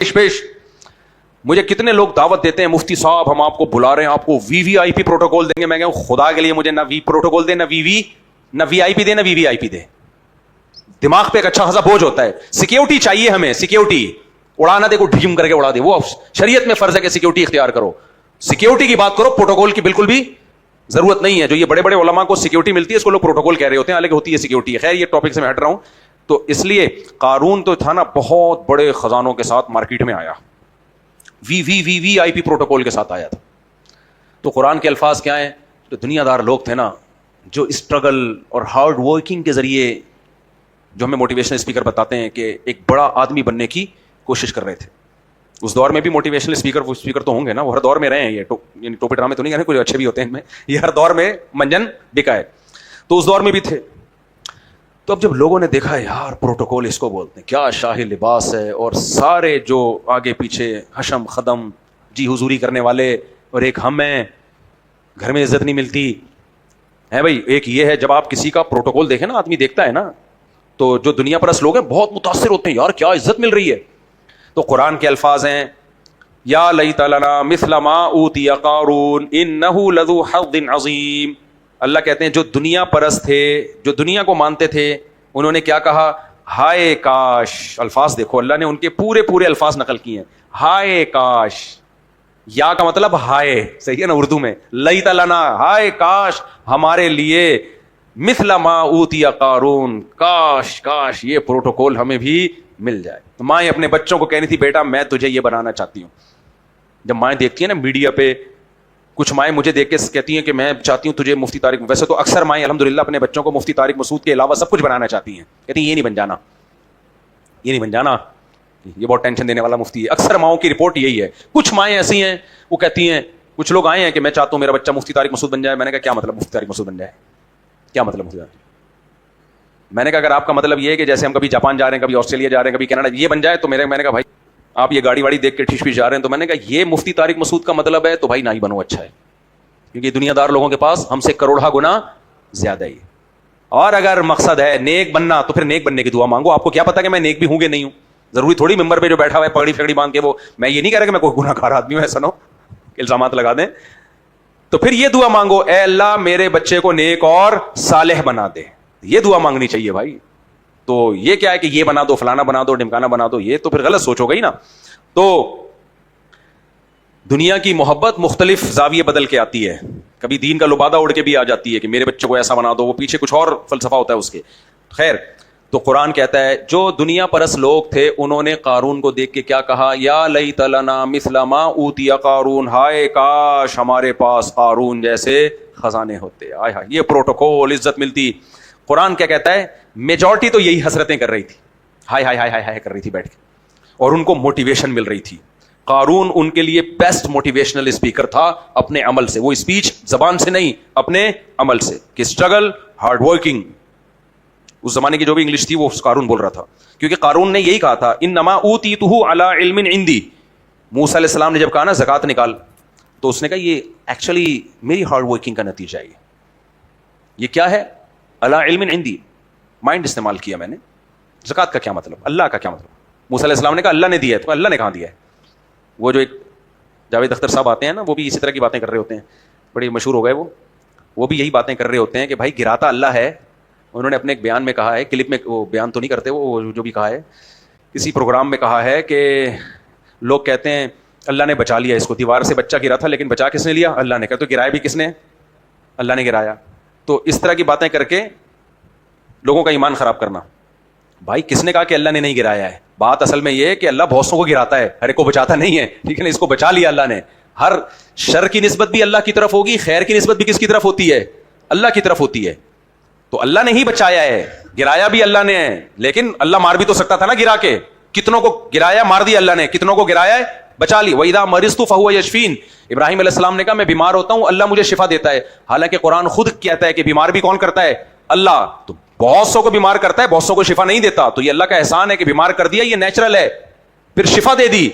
پیش مجھے کتنے لوگ دعوت دیتے ہیں مفتی صاحب ہم آپ کو بلا رہے ہیں, آپ کو وی وی آئی پی پروٹوکول دیں گے. میں کہوں خدا کے لیے مجھے نہ وی پروٹوکول دے, نہ نہ وی آئی پی دے, نہ وی وی آئی پی دے. دماغ پہ ایک اچھا خاصا بوجھ ہوتا ہے. سیکیورٹی چاہیے ہمیں, سیکیورٹی اڑانا دے کو ڈھیم کر کے اڑا دے, وہ شریعت میں فرض ہے کہ سیکیورٹی اختیار کرو, سیکیورٹی کی بات کرو, پروٹوکول کی بالکل بھی ضرورت نہیں ہے. جو یہ بڑے بڑے علماء کو سیکیورٹی ملتی ہے اس کو لوگ پروٹوکول کہہ رہے ہوتے ہیں, حالانکہ ہوتی ہے سیکیورٹی. خیر یہ ٹاپک سے میں ہٹ رہا ہوں. تو اس لیے قارون تو تھا نا بہت بڑے خزانوں کے ساتھ مارکیٹ میں آیا, وی آئی پی پروٹوکول کے ساتھ آیا تھا. تو قرآن کے الفاظ کیا ہیں؟ جو دنیا دار لوگ تھے نا, جو اسٹرگل اور ہارڈ ورکنگ کے ذریعے جو ہمیں موٹیویشنل اسپیکر بتاتے ہیں کہ ایک بڑا آدمی بننے کی کوشش کر رہے تھے. اس دور میں بھی موٹیویشنل اسپیکر تو ہوں گے نا, وہ ہر دور میں رہے ہیں. یہ یعنی ٹوپی ڈرامے تو نہیں کہنے, کچھ اچھے بھی ہوتے ہیں ان میں, یہ ہر دور میں منجن بکا ہے. تو اس دور میں بھی تھے. تو اب جب لوگوں نے دیکھا یار پروٹوکول اس کو بولتے ہیں, کیا شاہی لباس ہے, اور سارے جو آگے پیچھے حشم خدم جی حضوری کرنے والے, اور ایک ہم ہیں, گھر میں عزت نہیں ملتی ہے بھائی. ایک یہ ہے جب آپ کسی کا پروٹوکول دیکھیں نا, آدمی دیکھتا ہے نا, تو جو دنیا پرست لوگ ہیں بہت متاثر ہوتے ہیں, یار کیا عزت مل رہی ہے. تو قرآن کے الفاظ ہیں یا لیت لنا مثل ما اوتی قارون انہ لذو حظ عظیم. اللہ کہتے ہیں جو دنیا پرست تھے, جو دنیا کو مانتے تھے, انہوں نے کیا کہا, ہائے کاش. الفاظ دیکھو, اللہ نے ان کے پورے الفاظ نقل کیے ہیں. ہائے کاش, یا کا مطلب ہائے, صحیح ہے نا اردو میں, لیت لنا ہائے کاش ہمارے لیے, مثل ما اوتی قارون کاش کاش یہ پروٹوکول ہمیں بھی مل جائے. تو مائیں اپنے بچوں کو کہنی تھی بیٹا میں تجھے یہ بنانا چاہتی ہوں. جب مائیں دیکھتی ہیں نا میڈیا پہ, کچھ مائیں مجھے دیکھ کے کہتی ہیں کہ میں چاہتی ہوں تجھے مفتی طارق, ویسے تو اکثر مائیں الحمدللہ اپنے بچوں کو مفتی طارق مسعود کے علاوہ سب کچھ بنانا چاہتی ہیں, کہتی ہیں یہ نہیں بن جانا, یہ نہیں بن جانا, یہ بہت ٹینشن دینے والا مفتی ہے. اکثر ماؤں کی رپورٹ یہی ہے. کچھ مائیں ایسی ہیں وہ کہتی ہیں, کچھ لوگ آئے ہیں کہ میں چاہتا ہوں میرا بچہ مفتی طارق مسعود بن جائے. میں نے کہا کیا مطلب مفتی طارق مسعود بن جائے, کیا مطلب مفتی طارق؟ میں نے کہا اگر آپ کا مطلب یہ ہے کہ جیسے ہم کبھی جاپان جا رہے ہیں, کبھی آسٹریلیا جا رہے ہیں, کبھی کینیڈا, یہ بن جائے, تو میں نے کہا بھائی آپ یہ گاڑی واڑی دیکھ کے ٹھیش پیش جا رہے ہیں, تو میں نے کہا یہ مفتی طارق مسعود کا مطلب ہے تو بھائی نہ ہی بنو, اچھا ہے, کیونکہ دنیا دار لوگوں کے پاس ہم سے کروڑہ گنا زیادہ ہی. اور اگر مقصد ہے نیک بننا تو پھر نیک بننے کی دعا مانگو. آپ کو کیا پتا کہ میں نیک بھی ہوں گے نہیں ہوں, ضروری تھوڑی ممبر پہ جو بیٹھا ہوا ہے پگڑی پھگڑی باندھ کے, وہ میں یہ نہیں کہہ رہا کہ میں کوئی گناہ گار آدمی ہوں, ایسا نہ ہو الزامات لگا دیں. تو پھر یہ دعا مانگو, اے اللہ میرے بچے کو نیک اور صالح بنا دے. یہ دعا مانگنی چاہیے بھائی. تو یہ کیا ہے کہ یہ بنا دو, فلانا بنا دو, ڈمکانا بنا دو, یہ تو پھر غلط سوچ ہو گئی نا. تو دنیا کی محبت مختلف زاویے بدل کے آتی ہے, کبھی دین کا لبادہ اڑ کے بھی آ جاتی ہے کہ میرے بچے کو ایسا بنا دو, وہ پیچھے کچھ اور فلسفہ ہوتا ہے اس کے. خیر, تو قرآن کہتا ہے جو دنیا پرست لوگ تھے انہوں نے قارون کو دیکھ کے کیا کہا, یا لیت لنا مثل ما اوتی قارون, ہائے کاش ہمارے پاس قارون جیسے خزانے ہوتے. آئے ہائے یہ پروٹوکول, عزت ملتی. قرآن کیا کہتا ہے, میجورٹی تو یہی حسرتیں کر رہی تھی, ہائے ہائے ہائے ہائے کر رہی تھی بیٹھ کے, اور ان کو موٹیویشن مل رہی تھی. قارون ان کے لیے بیسٹ موٹیویشنل اسپیکر تھا اپنے عمل سے. وہ اسپیچ زبان سے نہیں, اپنے عمل سے, کہ اسٹرگل, ہارڈ ورکنگ. اس زمانے کی جو بھی انگلش تھی وہ قارون بول رہا تھا, کیونکہ قارون نے یہی کہا تھا انما اوتیتہ علی علم عندی. موسیٰ علیہ السلام نے جب کہا نا زکوٰۃ نکال, تو اس نے کہا یہ ایکچولی میری ہارڈ ورکنگ کا نتیجہ ہے. یہ کیا ہے؟ علی علم عندی, مائنڈ استعمال کیا میں نے. زکوٰۃ کا کیا مطلب, اللہ کا کیا مطلب؟ موسیٰ علیہ السلام نے کہا اللہ نے دیا ہے, تو اللہ نے کہاں دیا ہے؟ وہ جو ایک جاوید اختر صاحب آتے ہیں نا, وہ بھی اسی طرح کی باتیں کر رہے ہوتے ہیں, بڑے مشہور ہو گئے وہ بھی یہی باتیں کر رہے ہوتے ہیں کہ بھائی گراتا اللہ ہے. انہوں نے اپنے ایک بیان میں کہا ہے, کلپ میں, وہ بیان تو نہیں کرتے, وہ جو بھی کہا ہے کسی پروگرام میں کہا ہے کہ لوگ کہتے ہیں اللہ نے بچا لیا اس کو, دیوار سے بچہ گرا تھا لیکن بچا کس نے لیا؟ اللہ نے. کہا تو گرایا بھی کس نے؟ اللہ نے گرایا. تو اس طرح کی باتیں کر کے لوگوں کا ایمان خراب کرنا. بھائی کس نے کہا کہ اللہ نے نہیں گرایا ہے؟ بات اصل میں یہ ہے کہ اللہ بہت سو کو گراتا ہے, ہر ایک کو بچاتا نہیں ہے, ٹھیک ہے نا. اس کو بچا لیا اللہ نے. ہر شر کی نسبت بھی اللہ کی طرف ہوگی, خیر کی نسبت بھی کس کی طرف ہوتی ہے؟ اللہ کی طرف ہوتی ہے. تو اللہ نے ہی بچایا ہے, گرایا بھی اللہ نے ہے, لیکن اللہ مار بھی تو سکتا تھا نا گرا کے. کتنوں کو گرایا, مار دیا اللہ نے, کتنوں کو گرایا ہے, بچا لی. وَإِذَا مَرِضْتُ فَهُوَ يَشْفِينِ. ابراہیم علیہ السلام نے کہا میں بیمار ہوتا ہوں اللہ مجھے شفا دیتا ہے. حالانکہ قرآن خود کہتا ہے کہ بیمار بھی کون کرتا ہے؟ اللہ. تو بہت سو کو بیمار کرتا ہے, بہت سو کو شفا نہیں دیتا. تو یہ اللہ کا احسان ہے کہ بیمار کر دیا, یہ نیچرل ہے. پھر شفا دے دی,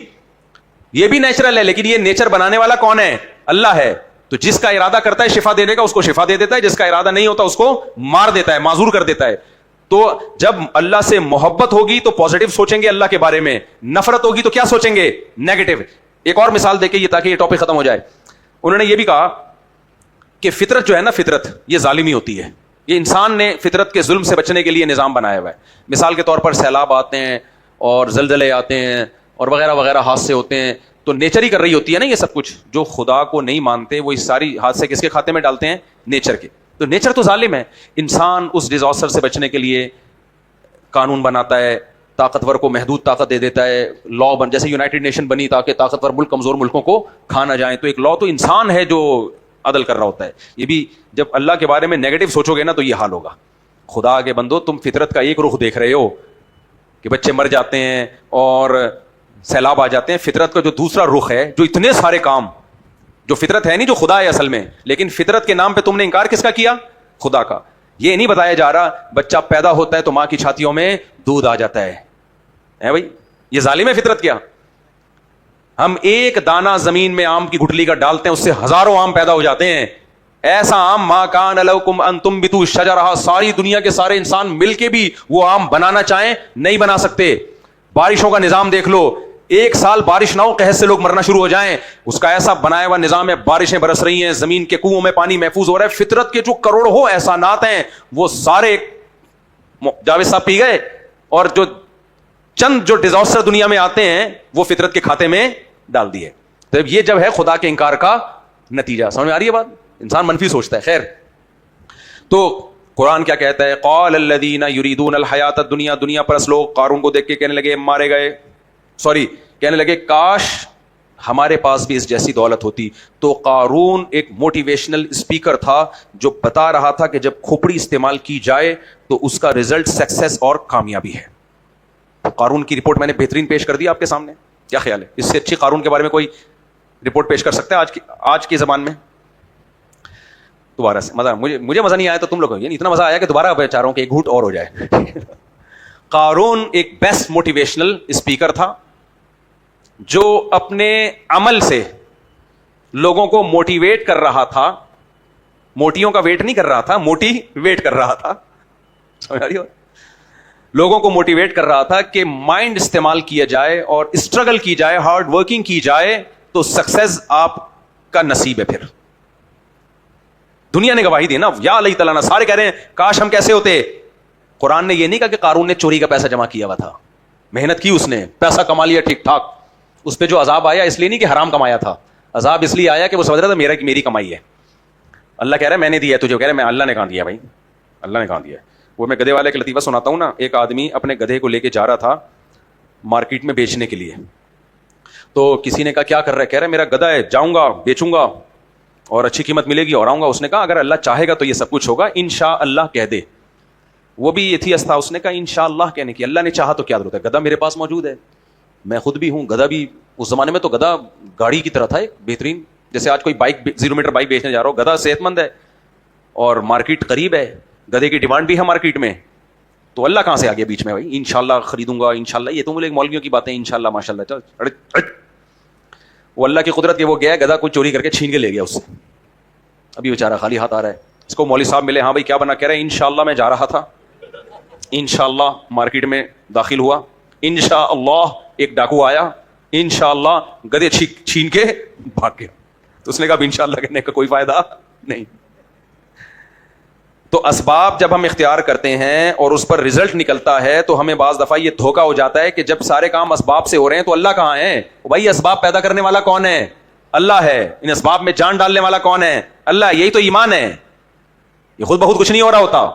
یہ بھی نیچرل ہے, لیکن یہ نیچر بنانے والا کون ہے؟ اللہ ہے. تو جس کا ارادہ کرتا ہے شفا دینے کا اس کو شفا دے دیتا ہے, جس کا ارادہ نہیں ہوتا اس کو مار دیتا ہے, معذور کر دیتا ہے. تو جب اللہ سے محبت ہوگی تو پازیٹو سوچیں گے اللہ کے بارے میں, نفرت ہوگی تو کیا سوچیں گے؟ نیگیٹو. ایک اور مثال دے کے یہ تاکہ یہ ٹاپک ختم ہو جائے, انہوں نے یہ بھی کہا کہ فطرت جو ہے نا, فطرت یہ ظالمی ہوتی ہے. یہ انسان نے فطرت کے ظلم سے بچنے کے لیے نظام بنایا ہوا ہے. مثال کے طور پر سیلاب آتے ہیں اور زلزلے آتے ہیں اور وغیرہ وغیرہ حادثے ہوتے ہیں, تو نیچر ہی کر رہی ہوتی ہے نا یہ سب کچھ. جو خدا کو نہیں مانتے وہ اس ساری حادثے کس کے کھاتے میں ڈالتے ہیں؟ نیچر کے. تو نیچر تو ظالم ہے. انسان اس ڈیزاسٹر سے بچنے کے لیے قانون بناتا ہے, طاقتور کو محدود طاقت دے دیتا ہے, لا بن, جیسے یونائٹڈ نیشن بنی تاکہ طاقتور ملک کمزور ملکوں کو کھا نہ جائیں, تو ایک لا تو انسان ہے جو عدل کر رہا ہوتا ہے. یہ بھی جب اللہ کے بارے میں نیگیٹو سوچو گے نا تو یہ حال ہوگا. خدا کے بندو, تم فطرت کا ایک رخ دیکھ رہے ہو کہ بچے مر جاتے ہیں اور سیلاب آ جاتے ہیں. فطرت کا جو دوسرا رخ ہے, جو اتنے سارے کام, جو فطرت ہے نہیں, جو خدا ہے اصل میں, لیکن فطرت کے نام پہ تم نے انکار کس کا کیا؟ خدا کا. یہ نہیں بتایا جا رہا بچہ پیدا ہوتا ہے تو ماں کی چھاتیوں میں دودھ آ جاتا ہے بھائی, یہ ظالم ہے فطرت کیا؟ ہم ایک دانہ زمین میں آم کی گٹلی کا ڈالتے ہیں, اس سے ہزاروں آم پیدا ہو جاتے ہیں. ایسا آم ما کان لکم ان تنبتوا شجرہ, ساری دنیا کے سارے انسان مل کے بھی وہ آم بنانا چاہیں نہیں بنا سکتے. بارشوں کا نظام دیکھ لو, ایک سال بارش نہ ہو قحط سے لوگ مرنا شروع ہو جائیں, اس کا ایسا بنایا ہوا نظام ہے, بارشیں برس رہی ہیں, زمین کے کنووں میں پانی محفوظ ہو رہا ہے. فطرت کے جو کروڑوں احسانات ہیں وہ سارے جاوید صاحب پی گئے, اور جو چند جو ڈیزاسٹر دنیا میں آتے ہیں وہ فطرت کے کھاتے میں ڈال دیے. تو یہ جب ہے خدا کے انکار کا نتیجہ. سمجھ میں آ رہی ہے بات؟ انسان منفی سوچتا ہے. خیر, تو قرآن کیا کہتا ہے؟ قال الذین یریدون الحیات الدنیا, دنیا پرست لوگ قارون کو دیکھ کے کہنے لگے مارے گئے, کہنے لگے کاش ہمارے پاس بھی اس جیسی دولت ہوتی. تو قارون ایک موٹیویشنل اسپیکر تھا جو بتا رہا تھا کہ جب کھوپڑی استعمال کی جائے تو اس کا رزلٹ سکسیس اور کامیابی ہے. تو قارون کی رپورٹ میں نے بہترین پیش کر دی آپ کے سامنے. کیا خیال ہے؟ اس سے اچھی قارون کے بارے میں کوئی رپورٹ پیش کر سکتا ہے آج کی زبان میں؟ دوبارہ سے مزہ, مجھے مزہ نہیں آیا تو تم لوگ, یعنی اتنا مزہ آیا کہ دوبارہ چاہ رہا ہوں کہ ایک گھونٹ اور ہو جائے. قارون ایک بیسٹ موٹیویشنل اسپیکر تھا جو اپنے عمل سے لوگوں کو موٹیویٹ کر رہا تھا. موٹیوں کا ویٹ نہیں کر رہا تھا, موٹی ویٹ کر رہا تھا. لوگوں کو موٹیویٹ کر رہا تھا کہ مائنڈ استعمال کیا جائے اور اسٹرگل کی جائے, ہارڈ ورکنگ کی جائے تو سکسیس آپ کا نصیب ہے. پھر دنیا نے گواہی دی نا, یا اللہ تعالیٰ, سارے کہہ رہے ہیں کاش ہم کیسے ہوتے. قرآن نے یہ نہیں کہا کہ قارون نے چوری کا پیسہ جمع کیا ہوا تھا, محنت کی, اس نے پیسہ کما لیا ٹھیک ٹھاک. اس پہ جو عذاب آیا اس لیے نہیں کہ حرام کمایا تھا, عذاب اس لیے آیا کہ وہ سمجھ رہا تھا میری کمائی ہے. اللہ کہہ رہا ہے میں نے دیا ہے تجھے, کہہ رہا ہے میں اللہ نے کہاں دیا بھائی, اللہ نے کہاں دیا. وہ میں گدھے والے کا لطیفہ سناتا ہوں نا. ایک آدمی اپنے گدھے کو لے کے جا رہا تھا مارکیٹ میں بیچنے کے لیے. تو کسی نے کہا کیا کر رہا ہے؟ کہہ رہا ہے میرا گدھا ہے, جاؤں گا بیچوں گا اور اچھی قیمت ملے گی اور آؤں گا. اس نے کہا اگر اللہ چاہے گا تو یہ سب کچھ ہوگا, انشاءاللہ کہہ دے. وہ بھی یہ تھی استھا, اس نے کہا انشاءاللہ کہنے کی, اللہ نے چاہا تو کیا ضرورت ہے, گدھا میرے پاس موجود ہے, میں خود بھی ہوں. گدھا بھی اس زمانے میں تو گدھا گاڑی کی طرح تھا, ایک بہترین, جیسے آج کوئی بائک 0 میٹر بائک بیچنے جا رہا ہو, گدھا صحت مند ہے اور مارکیٹ قریب ہے, گدھے کی ڈیمانڈ بھی ہے مارکیٹ میں. تو اللہ کہاں سے آ گیا بیچ میں بھائی؟ انشاءاللہ خریدوں گا, انشاءاللہ. یہ تو بولے مولویوں کی باتیں, انشاءاللہ ماشاءاللہ. چل, وہ اللہ کی قدرت کے وہ گیا, گدھا کوئی چوری کر کے چھین کے لے گیا اس سے. ابھی بیچارہ خالی ہاتھ آ رہا ہے. اس کو مولوی صاحب ملے, ہاں بھائی کیا بنا؟ کہہ رہے ہیں انشاءاللہ میں جا رہا تھا, انشاءاللہ مارکیٹ میں داخل ہوا, انشاءاللہ ایک ڈاکو آیا, انشاءاللہ گدھے چھین کے بھاگ گیا. تو اس نے کہا انشاءاللہ کہنے کا کوئی فائدہ نہیں. تو اسباب جب ہم اختیار کرتے ہیں اور اس پر رزلٹ نکلتا ہے تو ہمیں بعض دفعہ یہ دھوکا ہو جاتا ہے کہ جب سارے کام اسباب سے ہو رہے ہیں تو اللہ کہاں ہے؟ بھائی اسباب پیدا کرنے والا کون ہے؟ اللہ ہے. ان اسباب میں جان ڈالنے والا کون ہے؟ اللہ. یہی تو ایمان ہے. یہ خود بخود کچھ نہیں ہو رہا ہوتا.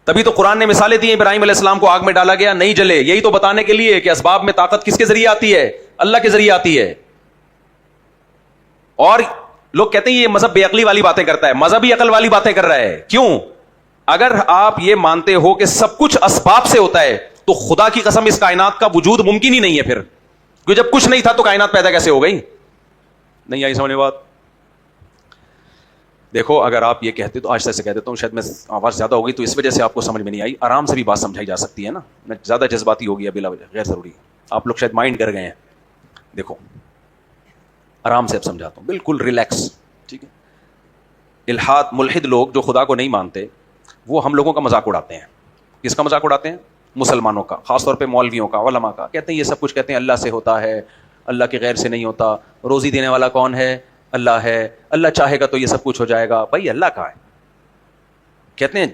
تبھی تو قرآن نے مثالیں دی ہیں, ابراہیم علیہ السلام کو آگ میں ڈالا گیا, نہیں جلے. یہی تو بتانے کے لیے کہ اسباب میں طاقت کس کے ذریعے آتی ہے؟ اللہ کے ذریعے آتی ہے. اور لوگ کہتے ہیں یہ مذہب بے عقلی والی باتیں کرتا ہے. مذہب ہی عقل والی باتیں کر رہا ہے. کیوں؟ اگر آپ یہ مانتے ہو کہ سب کچھ اسباب سے ہوتا ہے تو خدا کی قسم اس کائنات کا وجود ممکن ہی نہیں ہے. پھر کیونکہ جب کچھ نہیں تھا تو کائنات پیدا کیسے ہو گئی؟ نہیں آئی سمجھ میں بات؟ دیکھو اگر آپ یہ کہتے تو آہستہ سے کہہ دیتا ہوں, شاید میں آواز زیادہ ہو گئی تو اس وجہ سے آپ کو سمجھ میں نہیں آئی. آرام سے بھی بات سمجھائی جا سکتی ہے نا, میں زیادہ جذباتی ہو گیا بلا وجہ, غیر ضروری. آپ لوگ شاید مائنڈ کر گئے ہیں. دیکھو آرام سے اب سمجھاتا ہوں, بالکل ریلیکس, ٹھیک ہے. الحاد ملحد لوگ جو خدا کو نہیں مانتے وہ ہم لوگوں کا مذاق اڑاتے ہیں. کس کا مذاق اڑاتے ہیں؟ مسلمانوں کا، خاص طور پہ مولویوں کا، علماء کا. کہتے ہیں یہ سب کچھ کہتے ہیں اللہ سے ہوتا ہے، اللہ کے غیر سے نہیں ہوتا. روزی دینے والا کون ہے؟ اللہ ہے. اللہ چاہے گا تو یہ سب کچھ ہو جائے گا. بھائی اللہ کہاں ہے؟ کہتے ہیں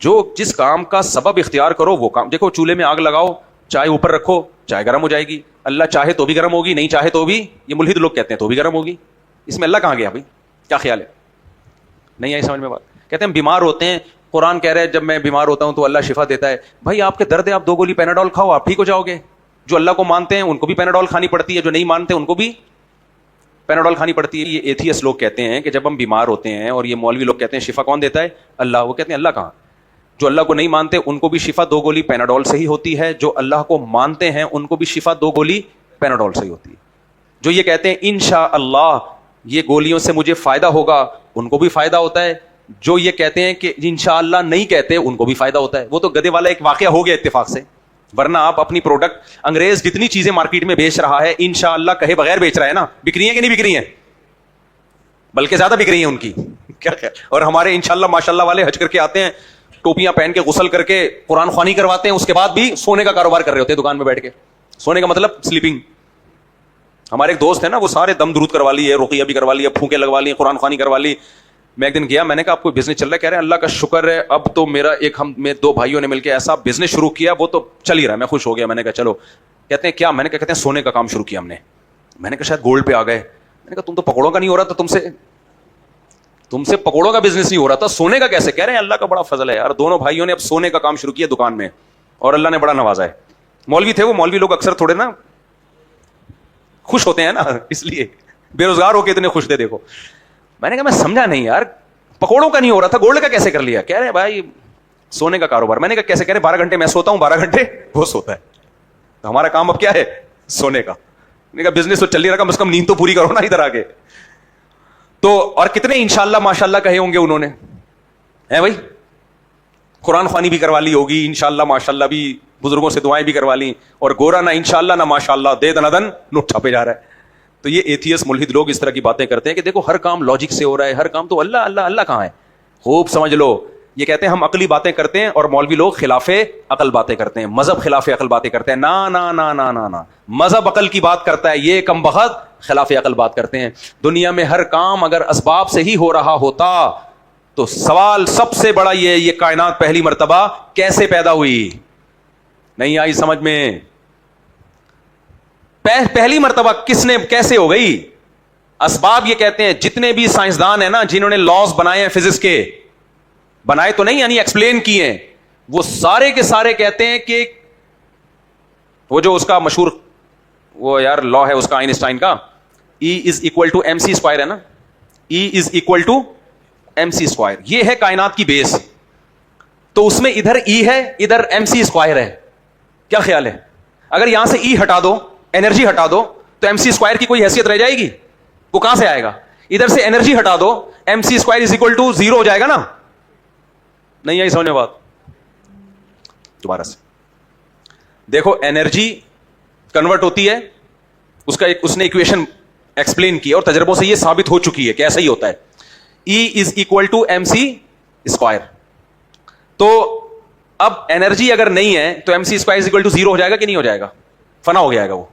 جو جس کام کا سبب اختیار کرو وہ کام. دیکھو چولہے میں آگ لگاؤ، چائے اوپر رکھو، چائے گرم ہو جائے گی. اللہ چاہے تو بھی گرم ہوگی، نہیں چاہے تو بھی، یہ ملحد لوگ کہتے ہیں، تو بھی گرم ہوگی. اس میں اللہ کہاں گیا بھائی؟ کیا خیال ہے؟ نہیں آئی سمجھ میں بات؟ کہتے ہیں ہم بیمار ہوتے ہیں، قرآن کہہ رہے ہے جب میں بیمار ہوتا ہوں تو اللہ شفا دیتا ہے. بھائی آپ کے درد ہے، آپ 2 گولی پیناڈول کھاؤ، آپ ٹھیک ہو جاؤ گے. جو اللہ کو مانتے ہیں ان کو بھی پیناڈول کھانی پڑتی ہے، جو نہیں مانتے ان کو بھی پیناڈول کھانی پڑتی ہے. یہ ایتھیس لوگ کہتے ہیں کہ جب ہم بیمار ہوتے ہیں، اور یہ مولوی لوگ کہتے ہیں شفا کون دیتا ہے؟ اللہ. وہ کہتے ہیں اللہ کہاں؟ جو اللہ کو نہیں مانتے ان کو بھی شفا 2 گولی پیناڈول سے ہی ہوتی ہے، جو اللہ کو مانتے ہیں ان کو بھی شفا 2 گولی پیناڈول سے ہی ہوتی ہے. جو یہ کہتے ہیں انشاءاللہ یہ گولیوں سے مجھے فائدہ ہوگا، ان کو بھی فائدہ ہوتا ہے. جو یہ کہتے ہیں کہ انشاءاللہ نہیں کہتے ان کو بھی فائدہ ہوتا ہے. وہ تو گدے والا ایک واقعہ ہو گیا اتفاق سے، ورنہ آپ اپنی پروڈکٹ، انگریز جتنی چیزیں مارکیٹ میں بیچ رہا ہے انشاءاللہ کہے بغیر بیچ رہا ہے نا. بک رہی ہیں کہ نہیں بک رہی ہیں؟ بلکہ زیادہ بک رہی ہیں ان کی کیا. اور ہمارے انشاءاللہ ماشاءاللہ والے حج کر کے آتے ہیں، ٹوپیاں پہن کے غسل کر کے قرآن خوانی کرواتے ہیں، اس کے بعد بھی سونے کا کاروبار کر رہے ہوتے ہیں دکان میں بیٹھ کے. سونے کا مطلب سلیپنگ. ہمارے ایک دوست ہے نا، وہ سارے دم درود کروا لی ہے، رقیہ بھی کروا لی ہے، پھونکے لگوا لی، قرآن خوانی کروا لی. میں ایک دن گیا، میں نے کہا آپ کو بزنس چل رہا ہے؟ کہہ رہے ہیں اللہ کا شکر ہے اب تو میرا ہم 2 بھائیوں نے مل کے ایسا بزنس شروع کیا وہ تو چل ہی رہا ہے، میں خوش ہو گیا. میں نے کہا چلو. کہتے ہیں کیا؟ میں نے کہا کہتے ہیں سونے کا کام شروع کیا ہم نے. میں نے کہا شاید گولڈ پہ آ گئے. میں نے کہا تم تو پکوڑوں کا نہیں ہو رہا تھا، تم سے پکوڑوں کا بزنس نہیں ہو رہا تھا، سونے کا کیسے؟ کہہ رہے ہیں اللہ کا بڑا فضل ہے یار، دونوں بھائیوں نے اب سونے کا کام شروع کیا دکان میں، اور اللہ نے بڑا نوازا ہے. مولوی تھے وہ. مولوی لوگ اکثر تھوڑے نا خوش ہوتے ہیں نا، اس لیے بے روزگار ہو کے اتنے خوش تھے. دیکھو میں نے کہا میں سمجھا نہیں یار، پکوڑوں کا نہیں ہو رہا تھا، گولڈ کا کیسے کر لیا؟ کہہ رہے ہیں بھائی سونے کا کاروبار. میں نے کہا کیسے؟ کہہ رہے 12 گھنٹے میں سوتا ہوں، 12 گھنٹے وہ سوتا ہے. تو ہمارا کام اب کیا ہے؟ سونے کا. میں نے کہا بزنس تو چل ہی رہا، کم از کم نیند تو پوری کرو نا ادھر آ کے. تو اور کتنے انشاءاللہ ماشاءاللہ کہے ہوں گے انہوں نے، ہے بھائی؟ قرآن خوانی بھی کروا لی ہوگی، انشاءاللہ ماشاءاللہ بھی بزرگوں سے دعائیں بھی کروا لی، اور گورا نہ انشاءاللہ نہ ماشاءاللہ، دے دنادن نوٹ چھاپے جا رہا ہے. تو یہ ایتھیس ملحد لوگ اس طرح کی باتیں کرتے ہیں کہ دیکھو ہر کام لاجک سے ہو رہا ہے، ہر کام تو اللہ اللہ اللہ کہاں ہے؟ خوب سمجھ لو. یہ کہتے ہیں ہم عقلی باتیں کرتے ہیں، اور مولوی لوگ خلاف عقل باتیں کرتے ہیں، مذہب خلاف عقل باتیں کرتے ہیں. نا نا نا نا نا نا، مذہب عقل کی بات کرتا ہے، یہ کم بخت خلاف عقل بات کرتے ہیں. دنیا میں ہر کام اگر اسباب سے ہی ہو رہا ہوتا تو سوال سب سے بڑا یہ کائنات پہلی مرتبہ کیسے پیدا ہوئی؟ نہیں آئی سمجھ میں؟ پہلی مرتبہ کس نے کیسے ہو گئی؟ اسباب. یہ کہتے ہیں جتنے بھی سائنسدان ہیں نا جنہوں نے لاز بنائے ہیں فزکس کے، بنائے تو نہیں یعنی ایکسپلین کیے ہیں، وہ سارے کے سارے کہتے ہیں کہ وہ جو اس کا مشہور وہ یار لا ہے اس کا آئنسٹائن کا، E=mc² ہے نا، E=mc². یہ ہے کائنات کی بیس. تو اس میں ادھر E ہے، ادھر mc² ہے. کیا خیال ہے؟ اگر یہاں سے E ہٹا دو، انرجی ہٹا دو، تو mc² کی کوئی حیثیت رہ جائے گی؟ وہ کہاں سے آئے گا؟ ادھر سے انرجی ہٹا دو، mc² 0 ہو جائے گا نا. نہیں آئی سمجھ میں بات؟ دوبارہ سے دیکھو، انرجی کنورٹ ہوتی ہے، اس نے ایکویشن ایکسپلین کی اور تجربوں سے یہ ثابت ہو چکی ہے کہ ایسا ہی ہوتا ہے. E=mc². تو اب انرجی اگر نہیں ہے تو mc² 0 ہو جائے گا کہ نہیں ہو جائے گا؟ فنا ہو جائے گا وہ.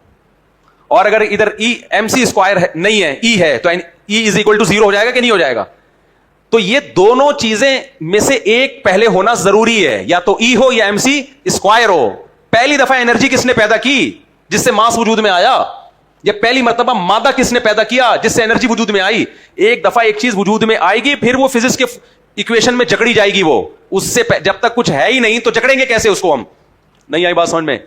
اور اگر ادھر mc² نہیں ہے، E ہے، تو E=0 ہو جائے گا کہ نہیں ہو جائے گا؟ تو یہ دونوں چیزیں میں سے ایک پہلے ہونا ضروری ہے، یا تو E ہو یا mc² ہو. پہلی دفعہ انرجی کس نے پیدا کی؟ جس سے ماس وجود میں آیا. یہ پہلی مرتبہ مادہ کس نے پیدا کیا؟ جس سے انرجی وجود میں آئی. ایک دفعہ ایک چیز وجود میں آئے گی، پھر وہ فزکس کے ایکویشن میں جکڑی جائے گی. وہ اس سے جب تک کچھ ہے ہی نہیں تو جکڑیں گے کیسے اس کو ہم؟ نہیں آئی بات سمجھ میں؟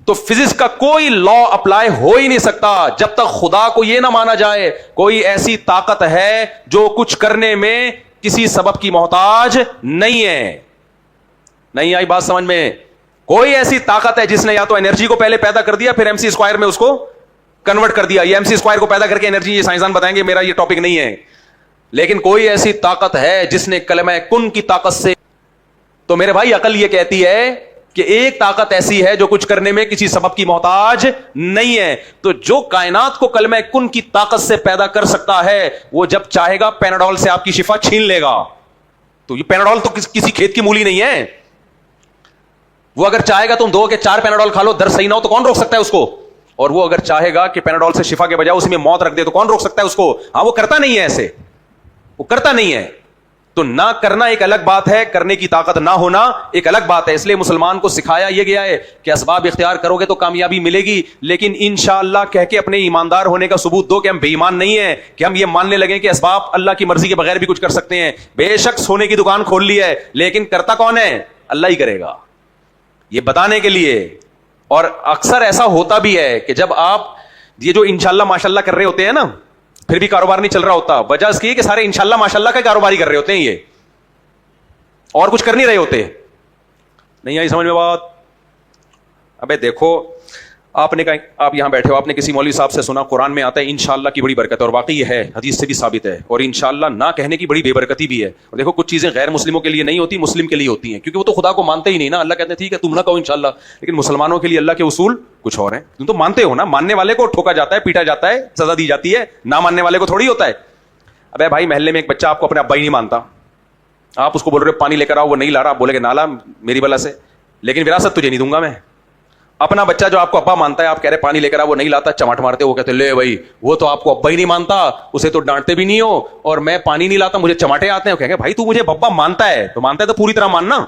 تو فزکس کا کوئی لا اپلائی ہو ہی نہیں سکتا جب تک خدا کو یہ نہ مانا جائے کوئی ایسی طاقت ہے جو کچھ کرنے میں کسی سبب کی محتاج نہیں ہے. نہیں آئی بات سمجھ میں؟ کوئی ایسی طاقت ہے جس نے یا تو انرجی کو پہلے پیدا کر دیا پھر mc² میں اس کو کنورٹ کر دیا. یہ mc² کو پیدا کر کے انرجی، یہ سائنسدان بتائیں گے، میرا یہ ٹاپک نہیں ہے. لیکن کوئی ایسی طاقت ہے جس نے کلمہ کن کی طاقت سے. تو میرے بھائی عقل یہ کہتی ہے کہ ایک طاقت ایسی ہے جو کچھ کرنے میں کسی سبب کی محتاج نہیں ہے. تو جو کائنات کو کلمہ کن کی طاقت سے پیدا کر سکتا ہے وہ جب چاہے گا پیناڈول سے آپ کی شفا چھین لے گا. تو یہ پیناڈول تو کسی کھیت کی مولی نہیں ہے. وہ اگر چاہے گا تم 2 کے 4 پیناڈول کھا لو، درد صحیح نہ ہو تو کون روک سکتا ہے اس کو؟ اور وہ اگر چاہے گا کہ پیناڈول سے شفا کے بجائے اس میں موت رکھ دے تو کون روک سکتا ہے اس کو؟ ہاں وہ کرتا نہیں ہے ایسے، وہ کرتا نہیں ہے. تو نہ کرنا ایک الگ بات ہے، کرنے کی طاقت نہ ہونا ایک الگ بات ہے. اس لیے مسلمان کو سکھایا یہ گیا ہے کہ اسباب اختیار کرو گے تو کامیابی ملے گی، لیکن انشاءاللہ کہہ کے اپنے ایماندار ہونے کا ثبوت دو کہ ہم بے ایمان نہیں ہیں، کہ ہم یہ ماننے لگیں کہ اسباب اللہ کی مرضی کے بغیر بھی کچھ کر سکتے ہیں. بے شک سونے کی دکان کھول لی ہے، لیکن کرتا کون ہے؟ اللہ ہی کرے گا. یہ بتانے کے لیے. اور اکثر ایسا ہوتا بھی ہے کہ جب آپ یہ جو انشاءاللہ ماشاءاللہ کر رہے ہوتے ہیں نا، پھر بھی کاروبار نہیں چل رہا ہوتا، وجہ اس کی ہے کہ سارے انشاءاللہ ماشاءاللہ کا کاروباری کر رہے ہوتے ہیں، یہ اور کچھ کر نہیں رہے ہوتے. نہیں آئی سمجھ میں بات؟ ابے دیکھو، آپ نے کہا، آپ یہاں بیٹھے ہو، آپ نے کسی مولوی صاحب سے سنا قرآن میں آتا ہے انشاءاللہ کی بڑی برکت ہے، اور واقعی یہ ہے، حدیث سے بھی ثابت ہے. اور انشاءاللہ نہ کہنے کی بڑی بے برکتی بھی ہے. اور دیکھو کچھ چیزیں غیر مسلموں کے لیے نہیں ہوتی، مسلم کے لیے ہوتی ہیں، کیونکہ وہ تو خدا کو مانتے ہی نہیں نا. اللہ کہتے ہیں ٹھیک ہے تم نہ کہو انشاءاللہ، لیکن مسلمانوں کے لیے اللہ کے اصول کچھ اور ہیں. تم تو مانتے ہو نا، ماننے والے کو ٹھوکا جاتا ہے، پیٹا جاتا ہے، سزا دی جاتی ہے، نہ ماننے والے کو تھوڑی ہوتا ہے. ابے بھائی محلے میں ایک بچہ آپ کو اپنے ابا ہی نہیں مانتا، آپ اس کو بول رہے پانی لے کر آؤ، وہ نہیں لا رہا، آپ بولے کہ نالا میری بلا سے، لیکن وراثت تجھے نہیں دوں گا میں. اپنا بچہ جو آپ کو ابا مانتا ہے، آپ کہہ رہے پانی لے کر آؤ، وہ نہیں لاتا، چماٹ مارتے، وہ کہتے لے بھائی وہ تو آپ کو ابا ہی نہیں مانتا، اسے تو ڈانٹتے بھی نہیں ہو، اور میں پانی نہیں لاتا مجھے چماٹے آتے ہیں. وہ کہیں گے بھائی تو مجھے بابا مانتا ہے تو پوری طرح ماننا.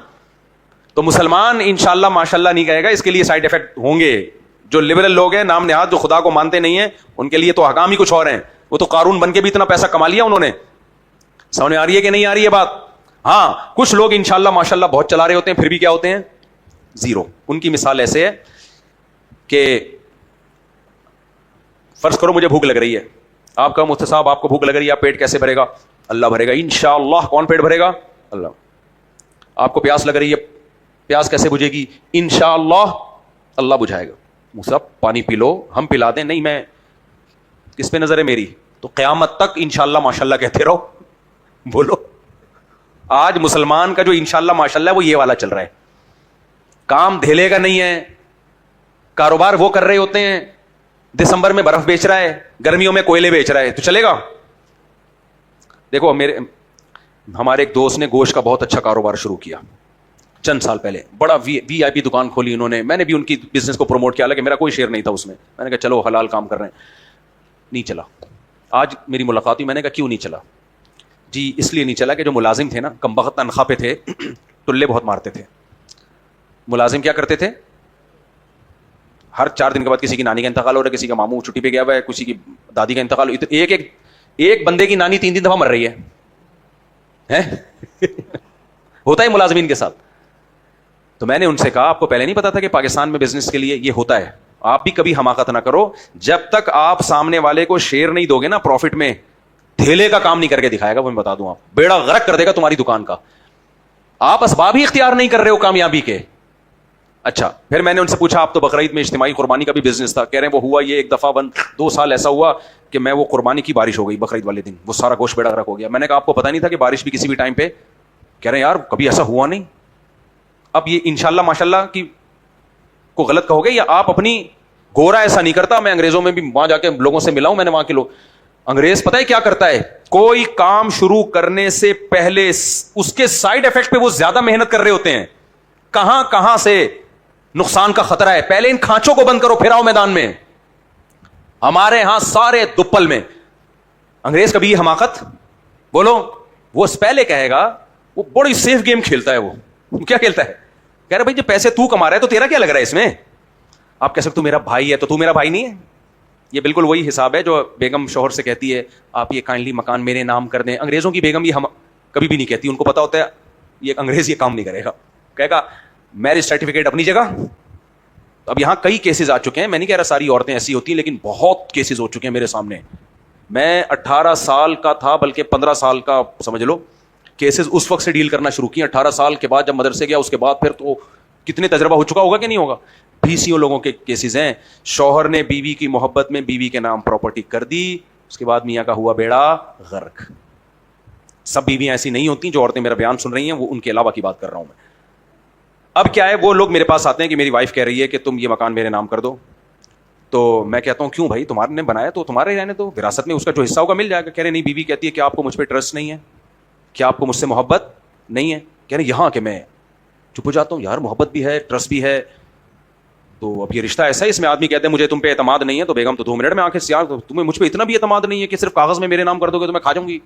تو مسلمان انشاءاللہ ماشاءاللہ نہیں کہے گا، اس کے لیے سائیڈ افیکٹ ہوں گے. جو لبرل لوگ ہیں نام نہاد، جو خدا کو مانتے نہیں ہیں، ان کے لیے تو احکام ہی کچھ اور ہیں. وہ تو قارون بن کے بھی اتنا پیسہ کما لیا انہوں نے. سمجھ میں آ رہی ہے کہ نہیں آ رہی ہے بات؟ ہاں کچھ لوگ انشاءاللہ ماشاءاللہ بہت چلا رہے ہوتے ہیں، پھر بھی کیا ہوتے ہیں؟ زیرو. ان کی مثال ایسے ہے کہ فرض کرو مجھے بھوک لگ رہی ہے، آپ کا مفتی صاحب آپ کو بھوک لگ رہی ہے، آپ پیٹ کیسے بھرے گا؟ اللہ بھرے گا انشاءاللہ. کون پیٹ بھرے گا؟ اللہ. آپ کو پیاس لگ رہی ہے، پیاس کیسے بجھے گی؟ انشاءاللہ اللہ بجھائے گا. مفتی صاحب پانی پی لو، ہم پلا دیں. نہیں، میں کس پہ نظر ہے میری؟ تو قیامت تک انشاءاللہ ماشاءاللہ کہتے رہو. بولو آج مسلمان کا جو انشاءاللہ ماشاءاللہ وہ یہ والا چل رہا ہے. کام دھیلے کا نہیں ہے، کاروبار وہ کر رہے ہوتے ہیں، دسمبر میں برف بیچ رہا ہے، گرمیوں میں کوئلے بیچ رہا ہے، تو چلے گا؟ دیکھو ہمارے ایک دوست نے گوشت کا بہت اچھا کاروبار شروع کیا چند سال پہلے، بڑا وی آئی پی دکان کھولی انہوں نے. میں نے بھی ان کی بزنس کو پروموٹ کیا، حالانکہ میرا کوئی شیئر نہیں تھا اس میں. میں نے کہا چلو حلال کام کر رہے ہیں. نہیں چلا. آج میری ملاقات ہوئی، میں نے کہا کیوں نہیں چلا؟ جی اس لیے نہیں چلا کہ جو ملازم تھے نا کم بخت تنخواہ پہ تھے، ٹلے بہت مارتے تھے. ملازم کیا کرتے تھے؟ ہر 4 دن کے بعد کسی کی نانی کا انتقال ہو رہا ہے، کسی کا ماموں چھٹی پہ گیا ہوا ہے، کسی کی دادی کا انتقال. ایک بندے کی نانی 3 دفعہ مر رہی ہے. ہوتا ہے ملازمین کے ساتھ. تو میں نے ان سے کہا آپ کو پہلے نہیں پتا تھا کہ پاکستان میں بزنس کے لیے یہ ہوتا ہے؟ آپ بھی کبھی حماقت نہ کرو. جب تک آپ سامنے والے کو شیئر نہیں دو گے نا پروفٹ میں، دھیلے کا کام نہیں کر کے دکھائے گا. وہ میں بتا دوں، آپ بیڑا غرق کر دے گا تمہاری دکان کا. آپ اسباب ہی اختیار نہیں کر رہے ہو کامیابی کے. اچھا پھر میں نے ان سے پوچھا آپ تو بقرعید میں اجتماعی قربانی کا بھی بزنس تھا. کہہ رہے ہیں وہ ہوا یہ ایک دفعہ 2 سال ایسا ہوا کہ میں وہ قربانی کی بارش ہو گئی بقرعید والے دن، وہ سارا گوشت بیڑا غرق ہو گیا. میں نے کہا آپ کو پتہ نہیں تھا کہ بارش بھی کسی بھی ٹائم پہ؟ کہہ رہے ہیں یار کبھی ایسا ہوا نہیں. اب یہ انشاءاللہ ماشاءاللہ کی کو غلط کہو گے، یا آپ اپنی گورا ایسا نہیں کرتا. میں انگریزوں میں بھی وہاں جا کے لوگوں سے ملا ہوں، میں نے وہاں کے لوگ، انگریز پتہ ہے کیا کرتا ہے؟ کوئی کام شروع کرنے سے پہلے اس کے سائیڈ افیکٹ پہ وہ زیادہ محنت کر رہے ہوتے ہیں. کہاں سے نقصان کا خطرہ ہے، پہلے ان کھانچوں کو بند کرو، پھر آؤ میدان میں. ہمارے ہاں سارے دپل میں. انگریز کبھی یہ حماقت بولو، وہ پہلے کہے گا، وہ بڑی سیف گیم کھیلتا ہے. وہ کیا کھیلتا ہے؟ کہہ رہا بھائی جو پیسے تو کما رہا ہے تو تیرا کیا لگ رہا ہے اس میں؟ آپ کہہ سکتے تو میرا بھائی ہے تو میرا بھائی نہیں ہے. یہ بالکل وہی حساب ہے جو بیگم شوہر سے کہتی ہے آپ یہ کائنڈلی مکان میرے نام کر دیں. انگریزوں کی بیگم یہ ہم کبھی بھی نہیں کہتی، ان کو پتا ہوتا ہے یہ انگریز یہ کام نہیں کرے گا. کہے گا میرج سرٹیفکیٹ اپنی جگہ. اب یہاں کئی کیسز آ چکے ہیں، میں نہیں کہہ رہا ساری عورتیں ایسی ہوتی ہیں، لیکن بہت کیسز ہو چکے ہیں میرے سامنے. میں 18 سال کا تھا، بلکہ 15 سال کا سمجھ لو. کیسز اس وقت سے ڈیل کرنا شروع کیے 18 سال کے بعد، جب مدرسے گیا اس کے بعد پھر تو کتنے تجربہ ہو چکا ہوگا کہ نہیں ہوگا. 20 لوگوں کے کیسز ہیں. شوہر نے بیوی کی محبت میں بیوی کے نام پراپرٹی کر دی، اس کے بعد میاں کا ہوا بیڑا غرق. سب بیویاں ایسی نہیں ہوتی جو عورتیں میرا بیان سن رہی ہیں، وہ ان کے علاوہ کی بات کر رہا ہوں میں. اب کیا ہے، وہ لوگ میرے پاس آتے ہیں کہ میری وائف کہہ رہی ہے کہ تم یہ مکان میرے نام کر دو. تو میں کہتا ہوں کیوں بھائی، تمہارے نے بنایا تو تمہارے رہنے دو، وراثت میں اس کا جو حصہ ہوگا مل جائے گا. کہہ رہے نہیں، بیوی کہتی ہے کہ آپ کو مجھ پہ ٹرسٹ نہیں ہے، کیا آپ کو مجھ سے محبت نہیں ہے. کہہ رہے یہاں کہ میں چپ ہو جاتا ہوں یار, محبت بھی ہے, ٹرسٹ بھی ہے. تو اب یہ رشتہ ایسا ہے, اس میں آدمی کہتے ہیں مجھے تم پہ اعتماد نہیں ہے, تو بیگم تو 2 منٹ میں آنکھیں سیاہ, تمہیں مجھ پہ اتنا بھی اعتماد نہیں ہے کہ صرف کاغذ میں میرے نام کر دو گے تو میں کھا جاؤں گی.